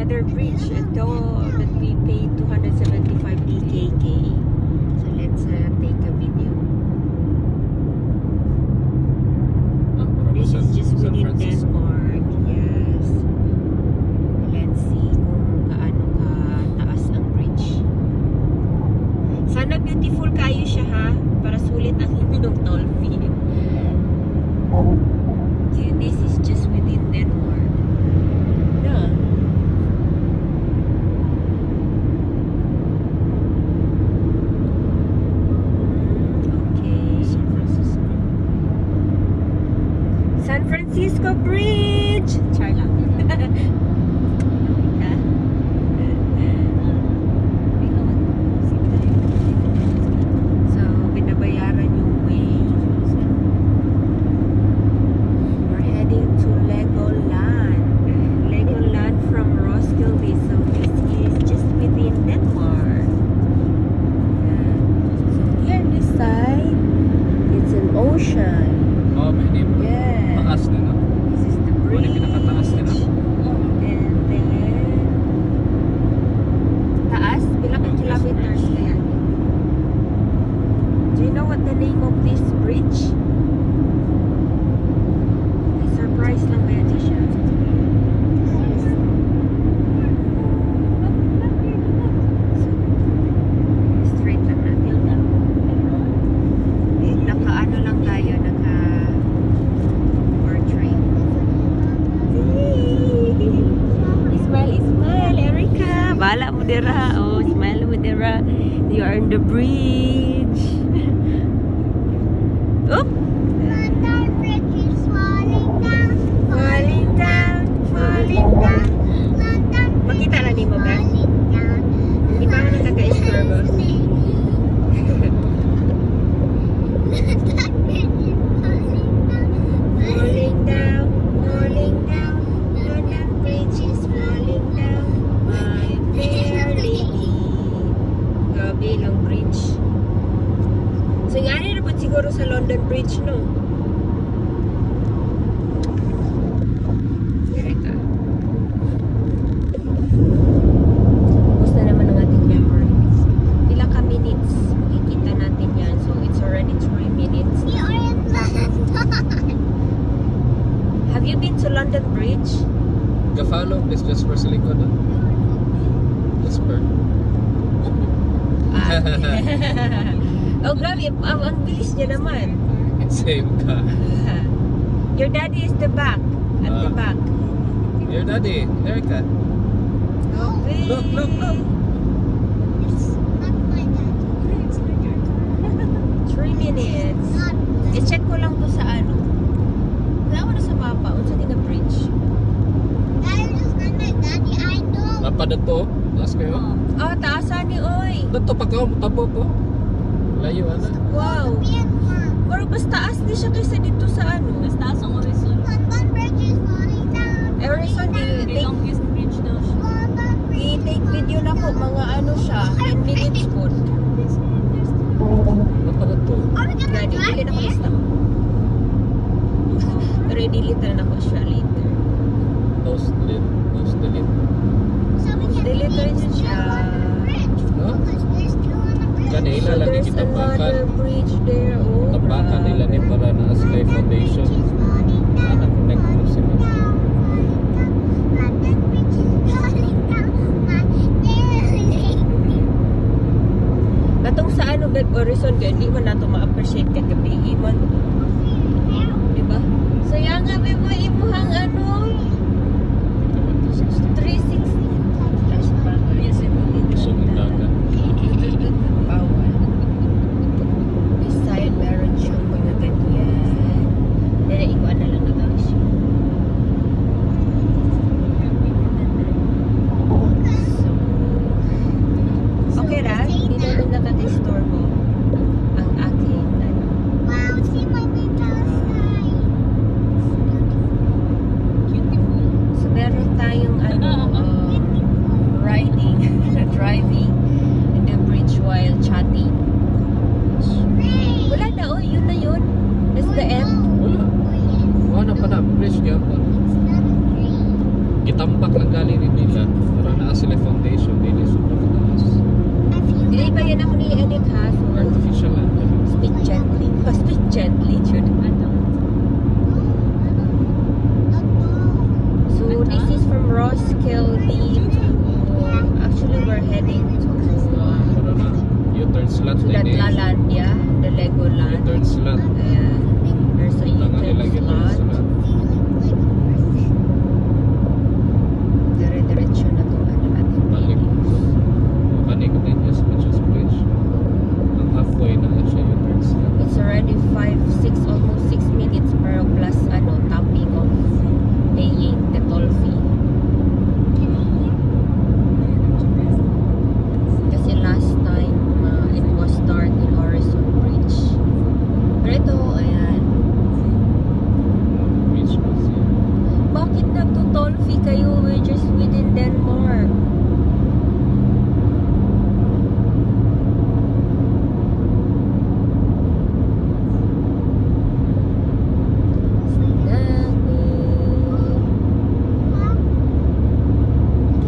another bridge. Ito that we paid 275 DKK. So let's take a video. This is just within Denmark. Yes. Let's see kung gaano ka-taas ang bridge. Sana beautiful kayo siya ha. Para sulit ang inyong toll fee. This is just within Denmark. Yeah. Okay. San Francisco Bridge! Char lang. So, binabayaran yung way. We're heading to Legoland. Legoland from Roskilde. So, this is just within Denmark. So, here this side, it's an ocean. Oh, may name. Yeah. Taas din, no? This is the bridge. Ano yung pinakataas din, no? And then, taas, bilang ang kilometers kaya. Do you know what the name of this bridge? Ay, surprise lang ba yan siya? Straight lang natin. Naka-ano lang tayo, naka-portrait. Smile, Erica. Bala mo dira. Oh, smile mo dira. You are on the bridge. Oop. Falling down. Makita na ni mo ba? Hindi pa ako nakaka-score ba? Falling down. London Bridge is falling down. My fair lady. Grabe lang bridge. So nga rin naman siguro sa London Bridge, no? Ito. Tapos na naman ang ating memories. Ilang ka minutes? Makikita natin yan. So it's already 3 minutes. Have you been to London Bridge? Gafano, is just for sa likod, no? Whisper. Oh, grabe. Ang bilis niya naman. Same ka. Your daddy is the back. At the back. Your daddy, Erica. Okay. Look. It's not my dad. It's my dad. 3 minutes. I-check ko lang to sa ano. Wala ko na sa mapa. Unsa din na bridge? That is not my daddy. I know. Napadat po, taas kayo. Oh, taasan ni Oy. Dito pa ka, tabo po. Layo, ano? Wow. Pero mas taas ni siya kaysa dito sa ano. Mas taas ang Horizon. London Bridge is falling down. Horizon, Longest bridge daw siya. London Bridge. i-take video na po. Mga ano siya. 10 minutes po. Napadat po. Are we gonna Dili drive na ko there? stop. Pero i-delete na ako siya later. Post delete. So we can Delete rin siya. London Bridge. No? Because there's two on the bridge. Kanila So lang there's ikitambakan. another bridge there. Oh, Tambakan nila ni para na Sky Foundation. Anak connect mo sila. London Bridge is falling down. My darling. Katong sa ano, Bed Horizon, kaya hindi mo na ito ma-appreciate ka gabi iman. Diba? So, yan nga, may mga imuhang ano, 360. Tapos pa, yes, Sundagan. bawal. This side, meron siyang mga ganyan. Naiikuan na lang na lang siya. So, okay ra? Hindi na rin nakaka-store mo ang aking ano. Wow, see my baby outside. Beautiful. So, meron tayong ano, riding, driving in the bridge while chatting. Wala na, oh, yun na yun. That's the end. Wala. Wala pa na. Bridge gyapon. Gitambak lang galing nila. na sila foundation, dili super kataas. Hindi pa yan ako ni-edit ha. So, Artificial lang. speak gently. Speak gently, Jude. So, this is from Roskilde to... Actually, we're heading to Pero na, U-turn slot that din eh. Lalandia, the Legoland. U-turn slot. Ayan. There's a Tangan nila U-turn U-turn slot. slot. Dire-diretso na itong ano natin. Balik. Balik ko din just Mitchell's Bridge. Ang halfway na siya U-turn slot. It's already 5, 6, almost 6 minutes per plus topping of paying the toll fee. Kasi last time, it was start in Horizon Bridge. Pero ito, ayan. Bridge was here. Bakit nagto-toll fee kayo? We're just within Denmark.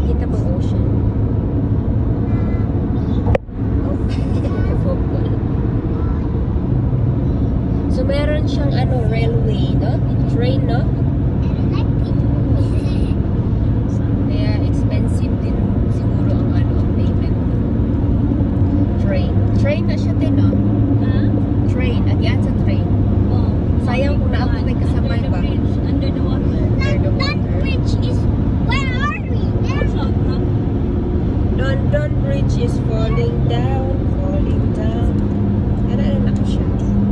Kita ba ocean? So meron siyang railway, no? Train, no? Kaya expensive din siguro ang payment. Train na siya din, no? Train, agyan sa train. Sayang kung na ako may kasabay ba? Under the water. That bridge is. Where are we? There's London Bridge is falling down, falling down. Ano na ko siya?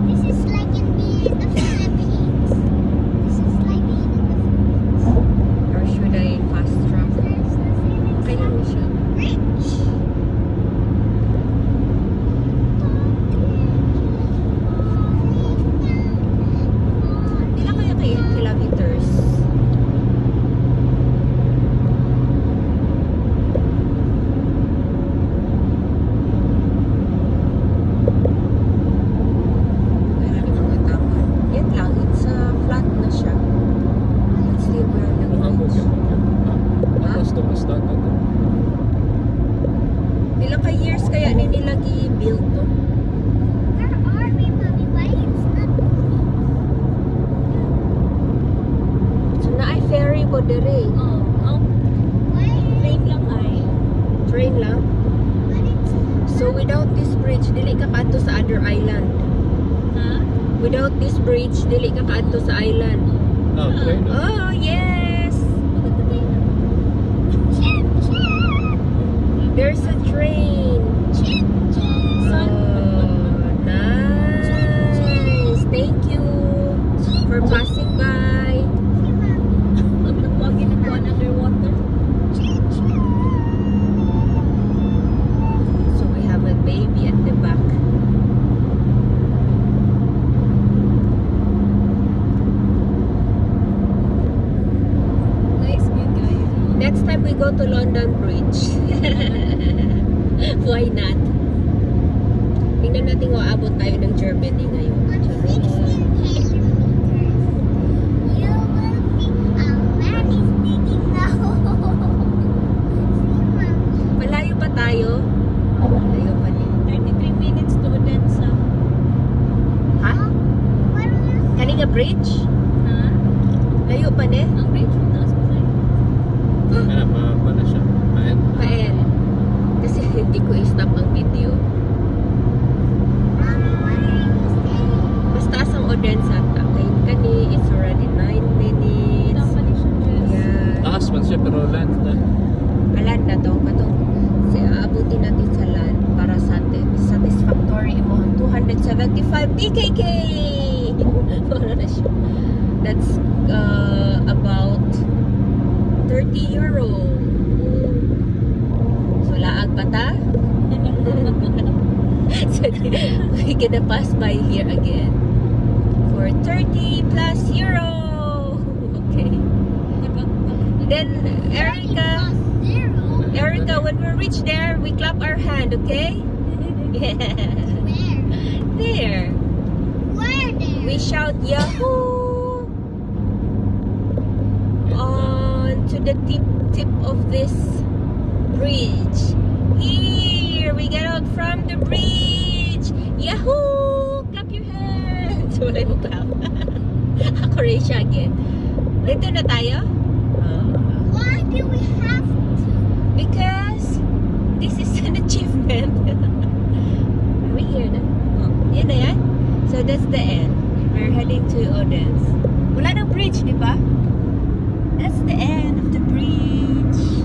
This is like in the Philippines. This is like in the Philippines. Or should I fast travel? Okay lang siya. Bridge. Hindi lang kaya kilometers. Kaya lang mga tama. Yan lang, it's flat na siya. Let's see where the Hamburg bridge. yun. Tapos to mas dagat. Ilang ka years kaya nila gi-build to? Where are we, Mommy? Why it's not moving? So na ay ferry ko dire. Why? Train lang ay. Train lang. But it's. So without this bridge, dili ka kadto sa other island. Without this bridge, dili ka kadto sa island. Ah, train. Oh, yes! There's a train. Oh, nice. Thank you for passing by. So we have a baby at the back. Next time we go to London Bridge. Why not? Tingnan natin kung aabot tayo ng Germany ngayon. But 16 kilometers. You will see a man is digging the hole. See, Mom. Malayo pa tayo? Malayo pa din. 33 minutes to Odense. Ha? What do you say? Kaninga Bridge? Ha? Layo pa ne? Ang bridge mo taas pa tayo. Ano, pa na siya. Paen. Pael. Kasi hindi ko i-stop ang video. Mommy, what are you saying? Mas taas ang Odense ata. Kani, it's already 9 minutes. Tama ni siya, Jess. Yeah. Taas man siya pero land na. Land na to. Katong, aabutin natin sa land para satisfactory mo. 275 DKK! Ano na siya? That's about 30 euro. So, laag pa ta? So, we're gonna pass by here again for 30 plus euro. Okay. Then, Erica, Zero. when we reach there, we clap our hand, okay? Yeah. Where? There. Where there? We shout Yahoo! On to the tip of this bridge. Here, we got out from the bridge. Yahoo! Clap your hands. Wala mo clap. Ako rin siya again. Dito na tayo? Why do we have to? Because this is an achievement. Are we here na? Oh, yan na yan. So that's the end. We're heading to Odense. Wala nang bridge, di ba? That's the end of the bridge.